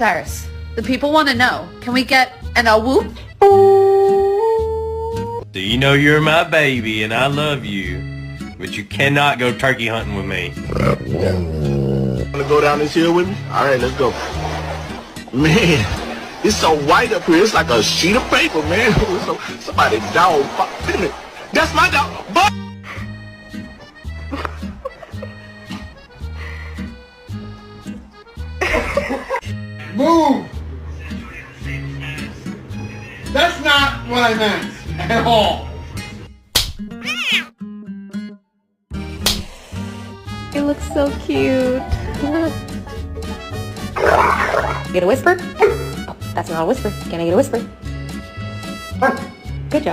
Cyrus, the people want to know. Can we get an a whoop? So you know you're my baby and I love you, but you cannot go turkey hunting with me. Wanna go down this hill with me? Alright, let's go. Man, it's so white up here, it's like a sheet of paper, man. Somebody dog. Wait a minute. That's my dog. Move! That's not what I meant at all. It looks so cute. Get a whisper? Oh, that's not a whisper. Can I get a whisper? Good job.